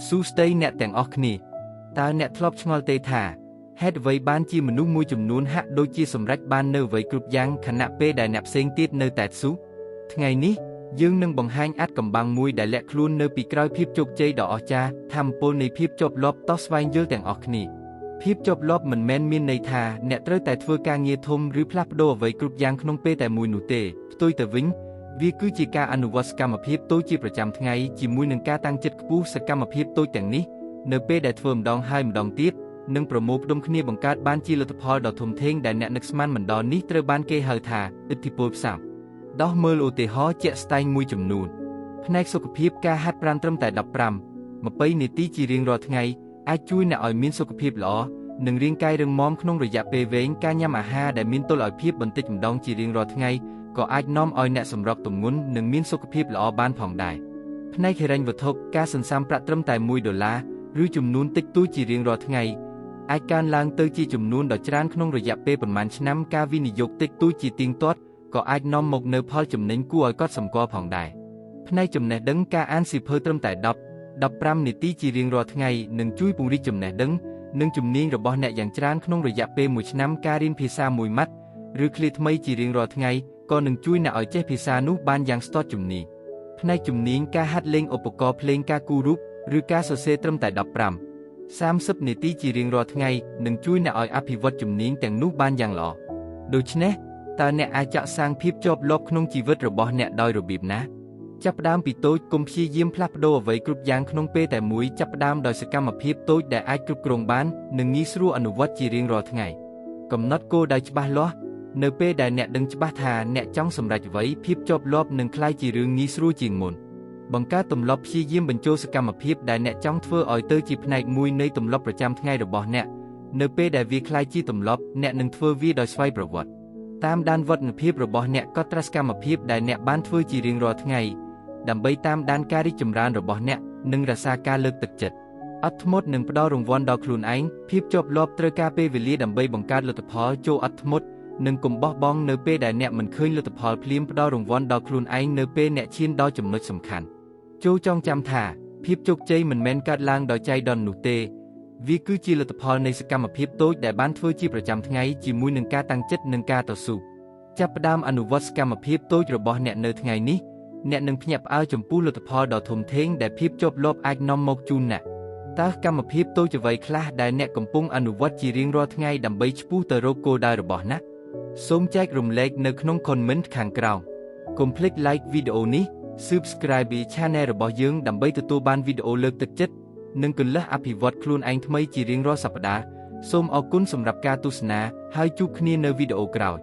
សួស្តីអ្នកទាំងអស់គ្នាតើអ្នកធ្លាប់ឆ្ងល់ទេថាហេតុអ្វីបានជាមនុស្សមួយចំនួនហាក់ដូចជាសម្រេចបាននៅអ្វីគ្រប់យ៉ាងខណៈពេលដែលអ្នកផ្សេងទៀតនៅតែស៊ូថ្ងៃនេះយើងនឹងបង្ហាញអាថ៌កំបាំងមួយដែលលាក់ខ្លួននៅពីក្រោយភាពជោគជ័យដ៏អស្ចារ្យថាមពលនៃភាពជាប់លាប់តោះស្វែងយល់ទាំងអស់គ្នាភាពជាប់លាប់មិនមែនមានន័យថាអ្នកត្រូវតែធ្វើការងារធំឬផ្លាស់ប្ដូរអ្វីគ្រប់យ៉ាងក្នុងពេលតែមួយនោះទេផ្ទុយទៅវិញវាគឺជាការអនុវត្តសកម្មភាពតូចជាប្រចាំថ្ងៃជាមួយនឹងការតាំងចិត្តខ្ពស់សកម្មភាពតូចទាំងនេះនៅពេលដែលធ្វើម្ដងហើយម្ដងទៀតនឹងប្រមូលផ្ដុំគ្នាបង្កើតបានជាលទ្ធផលដ៏ធំធេងដែលអ្នកនឹកស្មានមិនដល់នេះត្រូវបានគេហៅថាឥទ្ធិពលផ្សាំដោះមើលឧទាហរណ៍ជាក់ស្ដែងមួយចំនួនផ្នែកសុខភាពការហាត់ប្រាណត្រឹមតែ15-20នាទីជារៀងរាល់ថ្ងៃអាចជួយអ្នកឲ្យមានសុខភាពល្អនិងរាងកាយរឹងមាំក្នុងរយៈពេលវែងការញ៉ាំអាហារដែលមានតុល្យភាពបន្តិចម្ដងជារៀងរាល់ថ្ងៃក៏អាចនាំឲ្យអ្នកសម្រកទម្ងន់និងមានសុខភាពល្អបានផងដែរផ្នែកហិរញ្ញវត្ថុការសន្សំប្រាក់ត្រឹមតែ$1ឬចំនួនតិចតួចជារៀងរាល់ថ្ងៃអាចកើនឡើងទៅជាចំនួនដ៏ច្រើនក្នុងរយៈពេលប៉ុន្មានឆ្នាំការវិនិយោគតិចតួចជាទៀងទាត់ក៏អាចនាំមកនូវផលចំណេញគួរឲ្យកត់សម្គាល់ផងដែរផ្នែកចំណេះដឹងការអានសៀវភៅត្រឹមតែ10-15នាទីជារៀងរាល់ថ្ងៃនឹងជួយពង្រីកចំណេះដឹងនិងជំនាញរបស់អ្នកយ៉ាងច្រើនក្នុងរយៈពេល1ឆ្នាំការរៀនភាសាមួយម៉ាត់ឬឃ្លាថ្មីជារៀងរាល់ថ្ងៃក៏នឹងជួយអ្នកឲ្យចេះភាសានោះបានយ៉ាងស្ទាត់ជំនាញផ្នែកជំនាញការហាត់លេងឧបករណ៍ភ្លេងការគូររូបឬការសរសេរត្រឹមតែ15-30នាទីជារៀងរាល់ថ្ងៃនឹងជួយអ្នកឲ្យអភិវឌ្ឍជំនាញទាំងនោះបានយ៉ាងល្អដូច្នេះតើអ្នកអាចចាក់សាងភាពជាប់លាប់ក្នុងជីវិតរបស់អ្នកដោយរបៀបណាចាប់ផ្ដើមពីតូចកុំព្យាយាមផ្លាស់ប្ដូរអ្វីគ្រប់យ៉ាងក្នុងពេលតែមួយចាប់ផ្ដើមដោយសកម្មភាពតូចដែលអាចគ្រប់គ្រងបាននិងងាយស្រួលអនុវត្តជារៀងរាល់ថ្ងៃកំណត់គោលដៅច្បាស់លាស់នៅពេលដែលអ្នកដឹងច្បាស់ថាអ្នកចង់សម្រេចអ្វីភាពជាប់លាប់នឹងក្លាយជារឿងងាយស្រួលជាងមុនបង្កើតទម្លាប់ព្យាយាមបញ្ចូលសកម្មភាពដែលអ្នកចង់ធ្វើឲ្យទៅជាផ្នែកមួយនៃទម្លាប់ប្រចាំថ្ងៃរបស់អ្នកនៅពេលដែលវាក្លាយជាទម្លាប់អ្នកនឹងធ្វើវាដោយស្វ័យប្រវត្តិតាមដានវឌ្ឍនភាពរបស់អ្នកកត់ត្រាសកម្មភាពដែលអ្នកបានធ្វើជារៀងរាល់ថ្ងៃដើម្បីតាមដានការរីកចម្រើនរបស់អ្នកនិងរក្សាការលើកទឹកចិត្តអត់ធ្មត់នឹងផ្ដល់រង្វាន់ដល់ខ្លួនឯងភាពជាប់លាប់ត្រូវការពេលវេលាដើម្បីបង្កើតលទ្ធផលចូលអត់ធ្មត់និងកុំបោះបង់នៅពេលដែលអ្នកមិនឃើញលទ្ធផលភ្លាមផ្ដល់រង្វាន់ដល់ខ្លួនឯងនៅពេលអ្នកឈានដល់ចំណុចសំខាន់ចូលចងចាំថាភាពជោគជ័យមិនមែនកើតឡើងដោយចៃដន្យនោះទេវាគឺជាលទ្ធផលនៃសកម្មភាពតូចដែលបានធ្វើជាប្រចាំថ្ងៃជាមួយនឹងការតាំងចិត្តនិងការតស៊ូចាប់ផ្ដើមអនុវត្តសកម្មភាពតូចរបស់អ្នកនៅថ្ងៃនេះអ្នកនឹងភ្ញាក់ផ្អើលចំពោះលទ្ធផលដ៏ធំធេងដែលភាពជាប់លាប់អាចនាំមកជូនអ្នកតើកម្មភាពតូចអ្វីខ្លះដែលអ្នកកំពុងអនុវត្តជារៀងរាល់ថ្ងៃដើម្បីឆ្ពោះទៅរកគោលដៅរបស់អ្នកសូមចែករំលែកនៅក្នុង comment ខាងក្រោមកុំភ្លេច like វីដេអូនេះ subscribe channel របស់យើងដើម្បីទទួលបានវីដេអូលើកទឹកចិត្តនិងគន្លឹះអភិវឌ្ឍខ្លួនឯងថ្មីជារៀងរាល់សប្តាហ៍សូមអរគុណសម្រាប់ការទស្សនាហើយជួបគ្នានៅវីដេអូក្រោយ